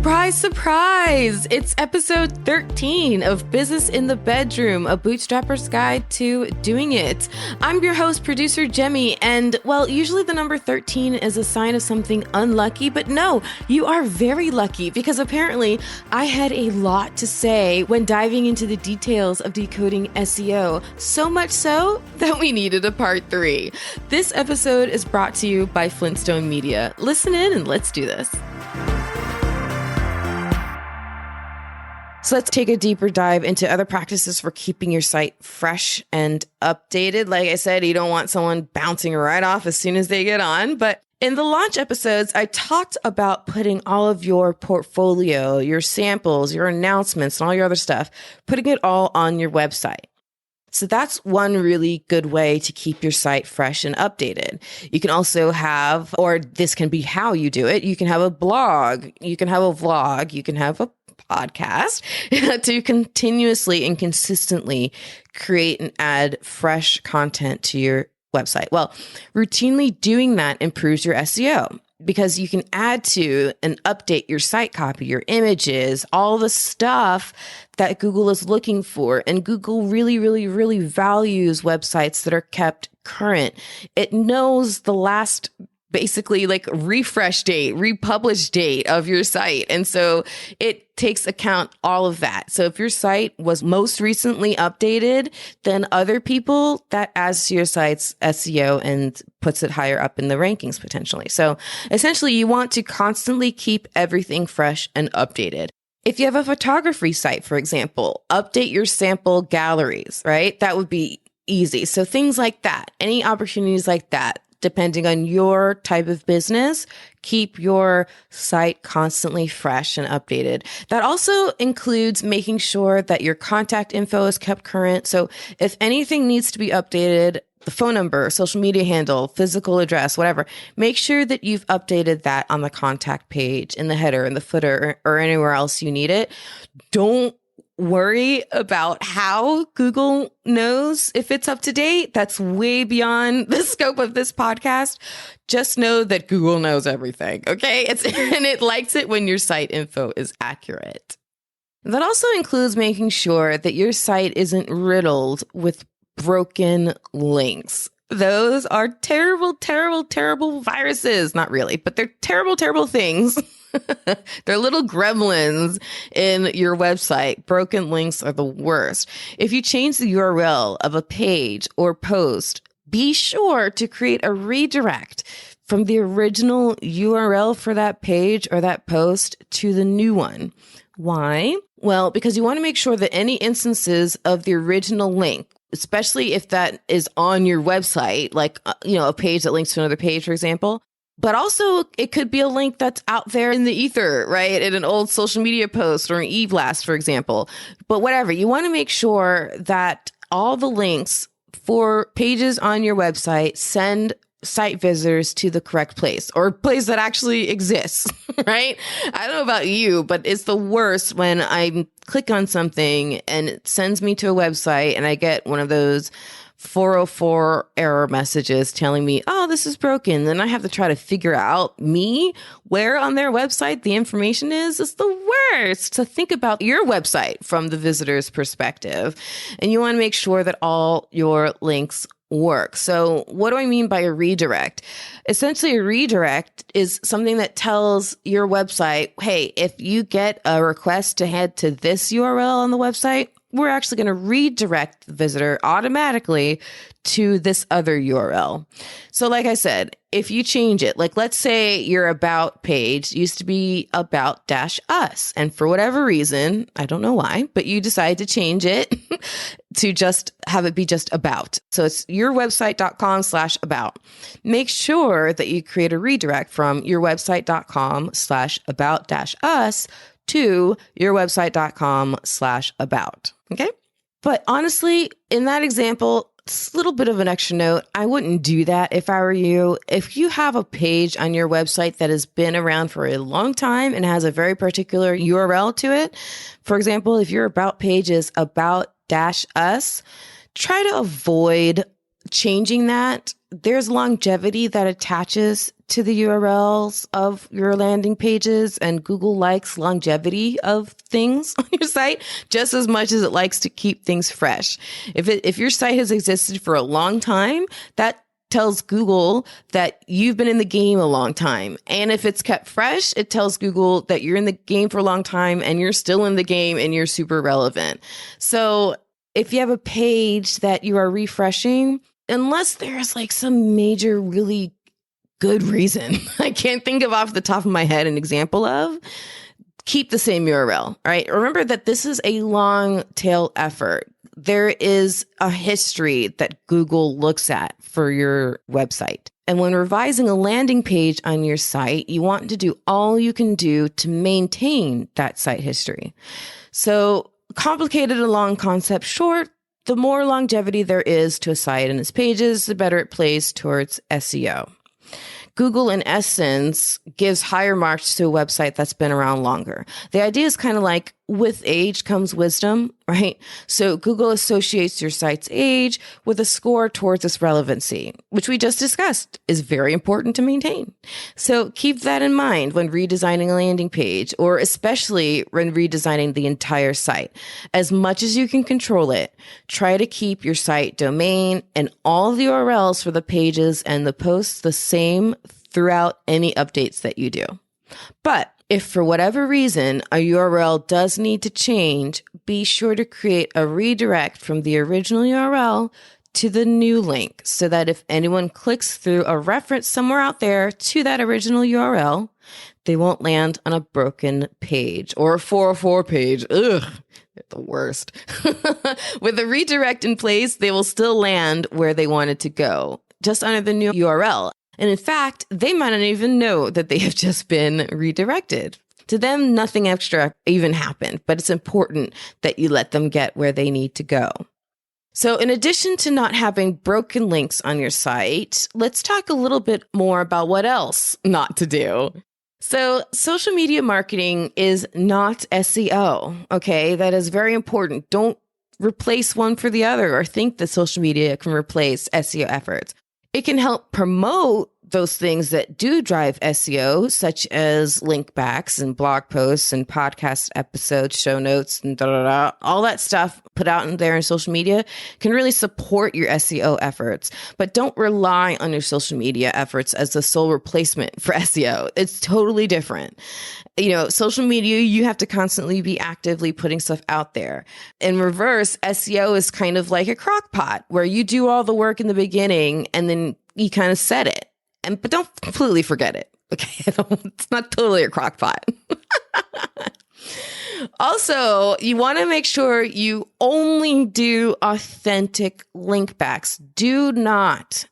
Surprise, surprise! It's episode 13 of Business in the Bedroom, a bootstrapper's guide to doing it. I'm your host, producer Jemmy, and well, usually the number 13 is a sign of something unlucky, but no, you are very lucky because apparently I had a lot to say when diving into the details of decoding SEO, so much so that we needed a part 3. This episode is brought to you by Flintstone Media. Listen in and let's do this. So let's take a deeper dive into other practices for keeping your site fresh and updated. Like I said, you don't want someone bouncing right off as soon as they get on. But in the launch episodes, I talked about putting all of your portfolio, your samples, your announcements, and all your other stuff, putting it all on your website. So that's one really good way to keep your site fresh and updated. You can also have, or this can be how you do it, you can have a blog, you can have a vlog, you can have a podcast to continuously and consistently create and add fresh content to your website. Well, routinely doing that improves your SEO because you can add to and update your site copy, your images, all the stuff that Google is looking for. And Google really, really, really values websites that are kept current. It knows the last basically like refresh date, republish date of your site. And so it takes account all of that. So if your site was most recently updated than other people, that adds to your site's SEO and puts it higher up in the rankings potentially. So essentially you want to constantly keep everything fresh and updated. If you have a photography site, for example, update your sample galleries, right? That would be easy. So things like that, any opportunities like that, depending on your type of business, keep your site constantly fresh and updated. That also includes making sure that your contact info is kept current. So if anything needs to be updated, the phone number, social media handle, physical address, whatever, make sure that you've updated that on the contact page, in the header, in the footer, or anywhere else you need it. Don't worry about how Google knows if it's up to date. That's way beyond the scope of this podcast. Just know that Google knows everything, okay? And it likes it when your site info is accurate. That also includes making sure that your site isn't riddled with broken links. Those are terrible, terrible, terrible viruses. Not really, but they're terrible, terrible things. They're little gremlins in your website. Broken links are the worst. If you change the URL of a page or post, be sure to create a redirect from the original URL for that page or that post to the new one. Why? Well, because you want to make sure that any instances of the original link, especially if that is on your website, like, a page that links to another page, for example. But also it could be a link that's out there in the ether, right? In an old social media post or an e-blast, for example. But whatever, you want to make sure that all the links for pages on your website send site visitors to the correct place or place that actually exists, right? I don't know about you, but it's the worst when I click on something and it sends me to a website and I get one of those 404 error messages telling me, oh, this is broken. Then I have to try to figure out where on their website the information is. It's the worst. So think about your website from the visitor's perspective. And you want to make sure that all your links work. So what do I mean by a redirect? Essentially, a redirect is something that tells your website, hey, if you get a request to head to this URL on the website, we're actually going to redirect the visitor automatically to this other URL. So like I said, if you change it, like let's say your about page used to be about-us. And for whatever reason, I don't know why, but you decide to change it to just have it be just about. So it's yourwebsite.com/about. Make sure that you create a redirect from yourwebsite.com/about-us to yourwebsite.com/about. Okay. But honestly, in that example, it's a little bit of an extra note. I wouldn't do that if I were you. If you have a page on your website that has been around for a long time and has a very particular URL to it, for example, if your about page is about-us, try to avoid changing that. There's longevity that attaches to the URLs of your landing pages, and Google likes longevity of things on your site just as much as it likes to keep things fresh. If your site has existed for a long time, that tells Google that you've been in the game a long time. And if it's kept fresh, it tells Google that you're in the game for a long time and you're still in the game and you're super relevant. So if you have a page that you are refreshing, unless there's like some major, really good reason, I can't think of off the top of my head an example of, keep the same URL, right? Remember that this is a long tail effort. There is a history that Google looks at for your website. And when revising a landing page on your site, you want to do all you can do to maintain that site history. So complicated and long concept short, the more longevity there is to a site and its pages, the better it plays towards SEO. Google, in essence, gives higher marks to a website that's been around longer. The idea is kind of like with age comes wisdom, right? So Google associates your site's age with a score towards its relevancy, which we just discussed is very important to maintain. So keep that in mind when redesigning a landing page, or especially when redesigning the entire site. As much as you can control it, try to keep your site domain and all the URLs for the pages and the posts the same throughout any updates that you do. But if for whatever reason a URL does need to change, be sure to create a redirect from the original URL to the new link so that if anyone clicks through a reference somewhere out there to that original URL, they won't land on a broken page or a 404 page. Ugh, they're the worst. With a redirect in place, they will still land where they wanted to go, just under the new URL. And in fact, they might not even know that they have just been redirected. To them, nothing extra even happened, but it's important that you let them get where they need to go. So in addition to not having broken links on your site, let's talk a little bit more about what else not to do. So social media marketing is not SEO, okay? That is very important. Don't replace one for the other or think that social media can replace SEO efforts. It can help promote those things that do drive SEO, such as link backs and blog posts and podcast episodes, show notes, and all that stuff put out in there in social media can really support your SEO efforts. But don't rely on your social media efforts as the sole replacement for SEO. It's totally different. You know, social media, you have to constantly be actively putting stuff out there. In reverse, SEO is kind of like a crock pot where you do all the work in the beginning and then you kind of set it. But don't completely forget it. Okay. It's not totally a crock pot. Also, you want to make sure you only do authentic link backs. Do not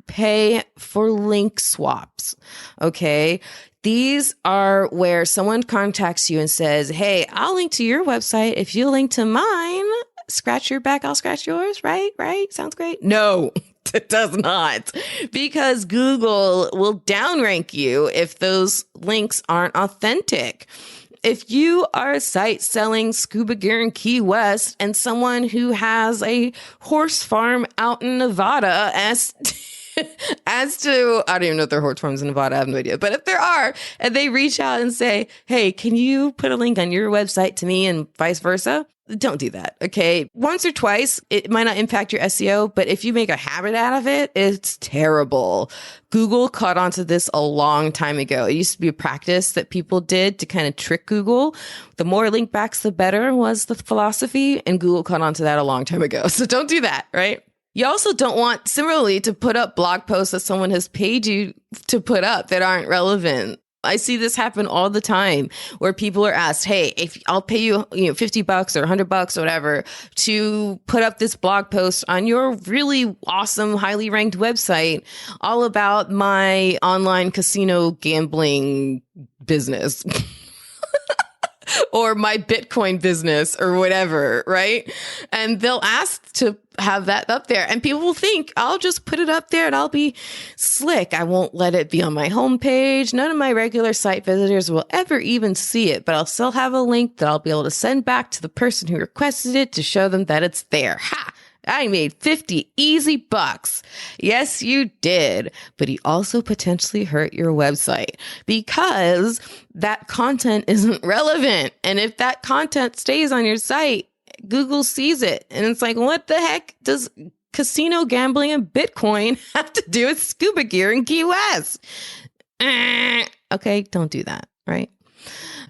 pay for link swaps. Okay. These are where someone contacts you and says, hey, I'll link to your website if you link to mine. Scratch your back, I'll scratch yours. Right? Sounds great. No, it does not. Because Google will downrank you if those links aren't authentic. If you are a site selling scuba gear in Key West and someone who has a horse farm out in Nevada as to, I don't even know if there are horse farms in Nevada, I have no idea. But if there are, and they reach out and say, hey, can you put a link on your website to me and vice versa? Don't do that, okay? Once or twice, it might not impact your SEO, but if you make a habit out of it, it's terrible. Google caught onto this a long time ago. It used to be a practice that people did to kind of trick Google. The more link backs, the better was the philosophy, and Google caught onto that a long time ago. So don't do that, right? You also don't want, similarly, to put up blog posts that someone has paid you to put up that aren't relevant. I see this happen all the time where people are asked, hey, if I'll pay you, $50 or $100 or whatever to put up this blog post on your really awesome, highly ranked website all about my online casino gambling business. Or my Bitcoin business or whatever, right? And they'll ask to have that up there. And people will think, I'll just put it up there and I'll be slick. I won't let it be on my homepage. None of my regular site visitors will ever even see it, but I'll still have a link that I'll be able to send back to the person who requested it to show them that it's there. Ha! I made 50 easy bucks. Yes, you did. But he also potentially hurt your website because that content isn't relevant. And if that content stays on your site, Google sees it. And it's like, what the heck does casino gambling and Bitcoin have to do with scuba gear in Key West? Okay, don't do that, right?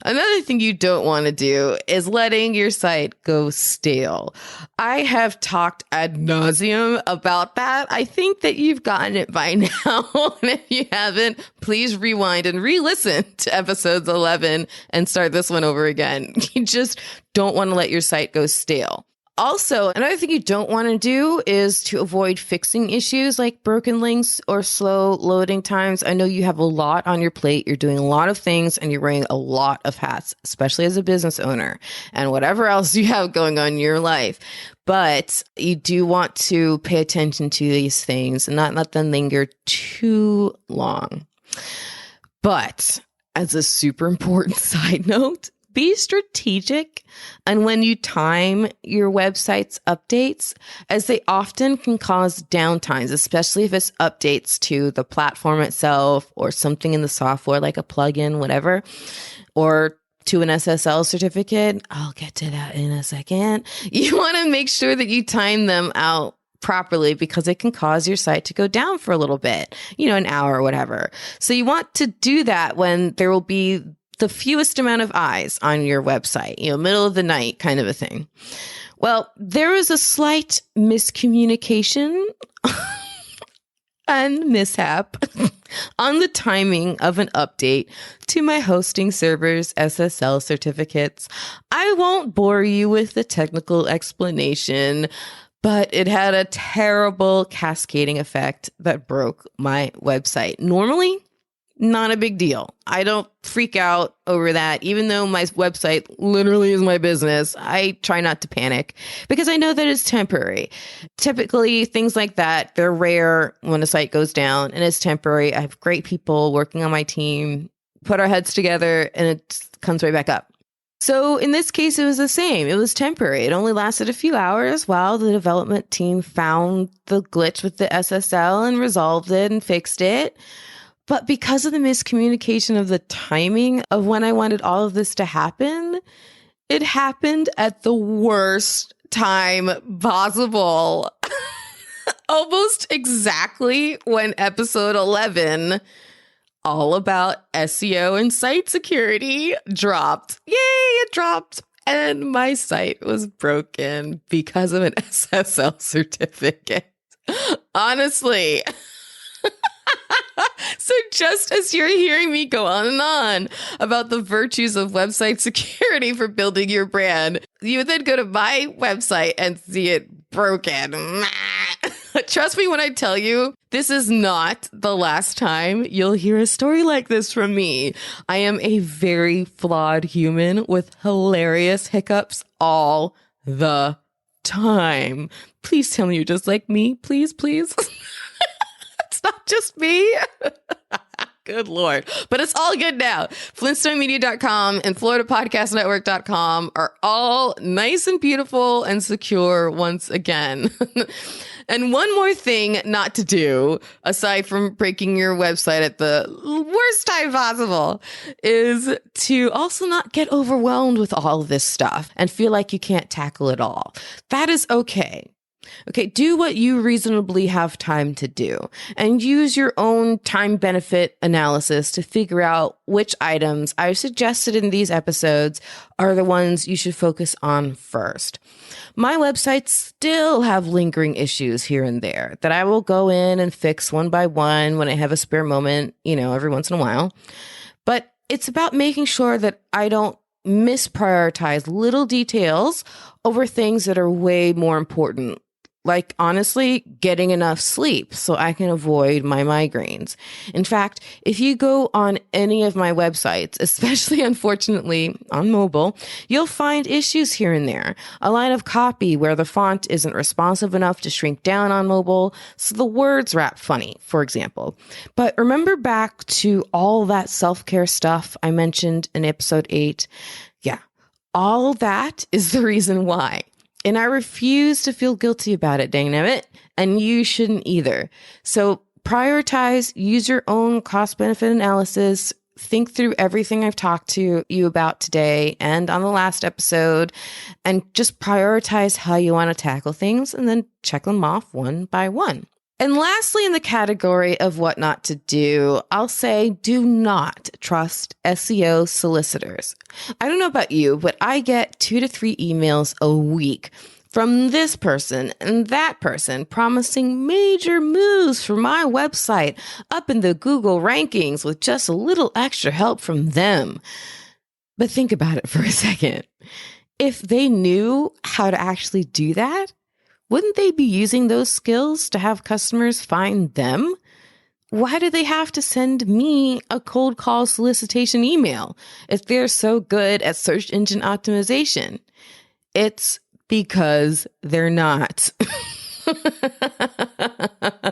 Another thing you don't want to do is letting your site go stale. I have talked ad nauseum about that. I think that you've gotten it by now. And if you haven't, please rewind and re-listen to episodes 11 and start this one over again. You just don't want to let your site go stale. Also, another thing you don't want to do is to avoid fixing issues like broken links or slow loading times. I know you have a lot on your plate. You're doing a lot of things and you're wearing a lot of hats, especially as a business owner and whatever else you have going on in your life. But you do want to pay attention to these things and not let them linger too long. But as a super important side note, be strategic and when you time your website's updates, as they often can cause downtimes, especially if it's updates to the platform itself or something in the software like a plugin, whatever, or to an SSL certificate. I'll get to that in a second. You want to make sure that you time them out properly because it can cause your site to go down for a little bit, an hour or whatever. So you want to do that when there will be the fewest amount of eyes on your website, middle of the night kind of a thing. Well, there was a slight miscommunication and mishap on the timing of an update to my hosting server's SSL certificates. I won't bore you with the technical explanation, but it had a terrible cascading effect that broke my website. Normally, not a big deal. I don't freak out over that. Even though my website literally is my business, I try not to panic because I know that it's temporary. Typically, things like that, they're rare when a site goes down and it's temporary. I have great people working on my team, put our heads together, and it comes right back up. So in this case, it was the same. It was temporary. It only lasted a few hours while the development team found the glitch with the SSL and resolved it and fixed it. But because of the miscommunication of the timing of when I wanted all of this to happen, it happened at the worst time possible. Almost exactly when episode 11, all about SEO and site security, dropped. Yay, it dropped. And my site was broken because of an SSL certificate. Honestly. So just as you're hearing me go on and on about the virtues of website security for building your brand, you would then go to my website and see it broken. Trust me when I tell you, this is not the last time you'll hear a story like this from me. I am a very flawed human with hilarious hiccups all the time. Please tell me you're just like me. Please, please. It's not just me. Good Lord. But it's all good now. FlintstoneMedia.com and FloridaPodcastNetwork.com are all nice and beautiful and secure once again. And one more thing not to do, aside from breaking your website at the worst time possible, is to also not get overwhelmed with all of this stuff and feel like you can't tackle it all. That is okay. Okay, do what you reasonably have time to do and use your own time benefit analysis to figure out which items I've suggested in these episodes are the ones you should focus on first. My websites still have lingering issues here and there that I will go in and fix one by one when I have a spare moment, every once in a while. But it's about making sure that I don't misprioritize little details over things that are way more important. Like, honestly, getting enough sleep so I can avoid my migraines. In fact, if you go on any of my websites, especially unfortunately on mobile, you'll find issues here and there. A line of copy where the font isn't responsive enough to shrink down on mobile, so the words wrap funny, for example. But remember back to all that self-care stuff I mentioned in episode 8? Yeah, all that is the reason why. And I refuse to feel guilty about it, dang it. And you shouldn't either. So prioritize, use your own cost benefit analysis, think through everything I've talked to you about today and on the last episode, and just prioritize how you want to tackle things and then check them off one by one. And lastly, in the category of what not to do, I'll say do not trust SEO solicitors. I don't know about you, but I get 2 to 3 emails a week from this person and that person promising major moves for my website up in the Google rankings with just a little extra help from them. But think about it for a second. If they knew how to actually do that, wouldn't they be using those skills to have customers find them? Why do they have to send me a cold call solicitation email if they're so good at search engine optimization? It's because they're not.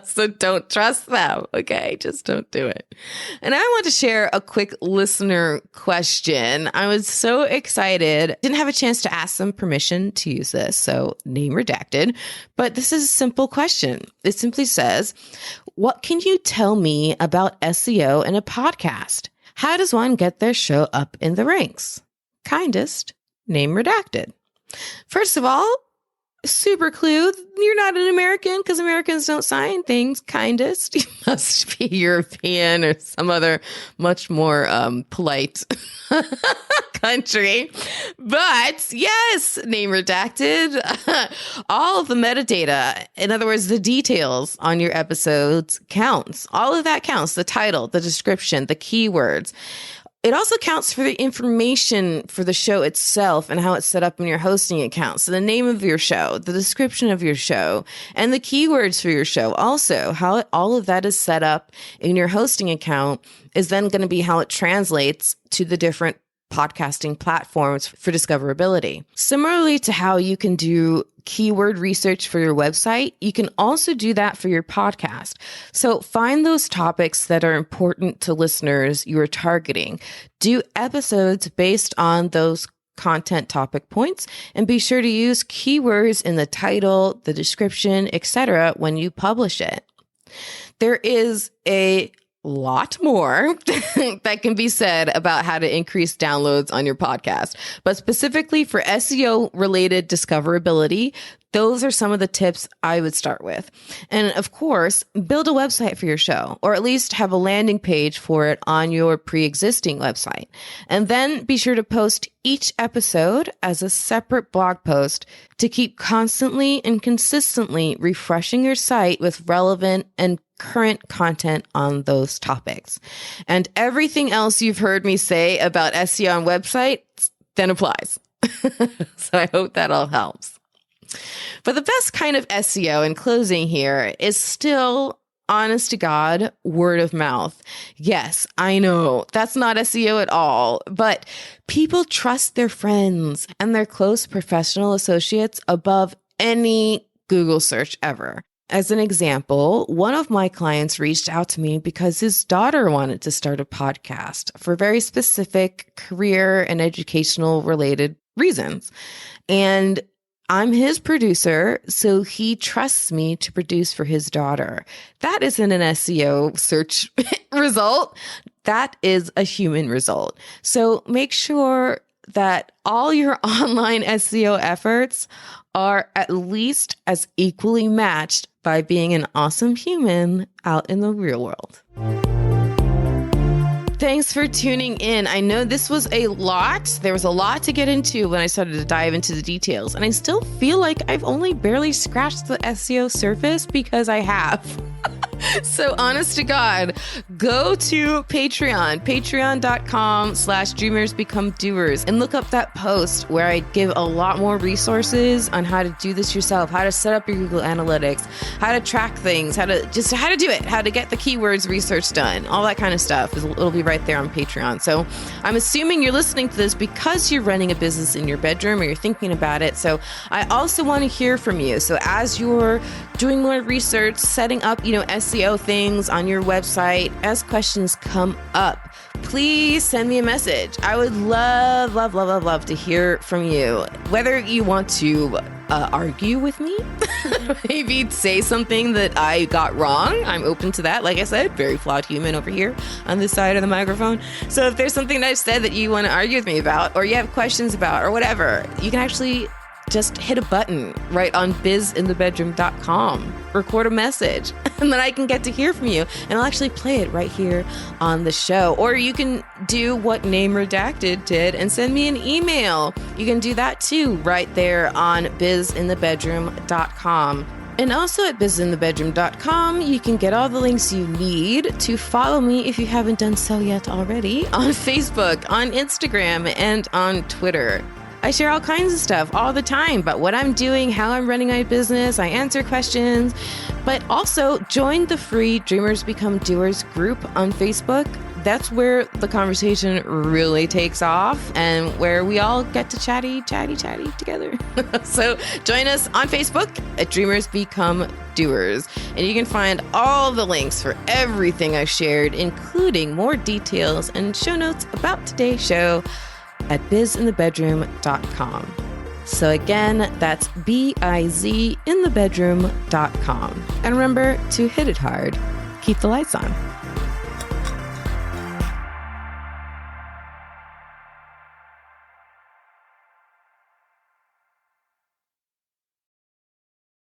So don't trust them, okay? Just don't do it. And I want to share a quick listener question. I was so excited. Didn't have a chance to ask them permission to use this, so name redacted. But this is a simple question. It simply says, what can you tell me about SEO in a podcast? How does one get their show up in the ranks? Kindest, name redacted. First of all, super clue, you're not an American because Americans don't sign things kindest. You must be European or some other much more polite country. But yes, name redacted. All of the metadata, in other words, the details on your episodes counts. All of that counts. The title, the description, the keywords. It also counts for the information for the show itself and how it's set up in your hosting account. So the name of your show, the description of your show, and the keywords for your show. Also, how all of that is set up in your hosting account is then going to be how it translates to the different podcasting platforms for discoverability. Similarly to how you can do keyword research for your website, you can also do that for your podcast. So find those topics that are important to listeners you are targeting. Do episodes based on those content topic points, and be sure to use keywords in the title, the description, etc. when you publish it. There is a lot more that can be said about how to increase downloads on your podcast, but specifically for SEO related discoverability, those are some of the tips I would start with. And of course, build a website for your show, or at least have a landing page for it on your pre-existing website. And then be sure to post each episode as a separate blog post to keep constantly and consistently refreshing your site with relevant and current content on those topics. And everything else you've heard me say about SEO on websites then applies. So I hope that all helps. But the best kind of SEO in closing here is still, honest to God, word of mouth. Yes, I know that's not SEO at all, but people trust their friends and their close professional associates above any Google search ever. As an example, one of my clients reached out to me because his daughter wanted to start a podcast for very specific career and educational related reasons. And I'm his producer, so he trusts me to produce for his daughter. That isn't an SEO search result. That is a human result. So make sure that all your online SEO efforts are at least as equally matched by being an awesome human out in the real world. Thanks for tuning in. I know this was a lot. There was a lot to get into when I started to dive into the details, and I still feel like I've only barely scratched the SEO surface because I have. So honest to God, go to Patreon, patreon.com/dreamersbecomedoers, and look up that post where I give a lot more resources on how to do this yourself, how to set up your Google Analytics, how to track things, how to do it, how to get the keywords research done, all that kind of stuff. It'll be right there on Patreon. So I'm assuming you're listening to this because you're running a business in your bedroom or you're thinking about it. So I also want to hear from you. So as you're doing more research, setting up, SEO things on your website. As questions come up, please send me a message. I would love, love, love, love, love to hear from you. Whether you want to argue with me, maybe say something that I got wrong, I'm open to that. Like I said, very flawed human over here on this side of the microphone. So if there's something that I've said that you want to argue with me about, or you have questions about, or whatever, you can actually just hit a button right on bizinthebedroom.com, record a message, and then I can get to hear from you, and I'll actually play it right here on the show. Or you can do what Name Redacted did and send me an email. You can do that too right there on bizinthebedroom.com. And also at bizinthebedroom.com, you can get all the links you need to follow me, if you haven't done so yet already, on Facebook, on Instagram, and on Twitter. I share all kinds of stuff all the time about what I'm doing, how I'm running my business. I answer questions, but also join the free Dreamers Become Doers group on Facebook. That's where the conversation really takes off and where we all get to chatty together. So join us on Facebook at Dreamers Become Doers. And you can find all the links for everything I shared, including more details and show notes about today's show at bizinthebedroom.com. So again, that's bizinthebedroom.com. And remember to hit it hard. Keep the lights on.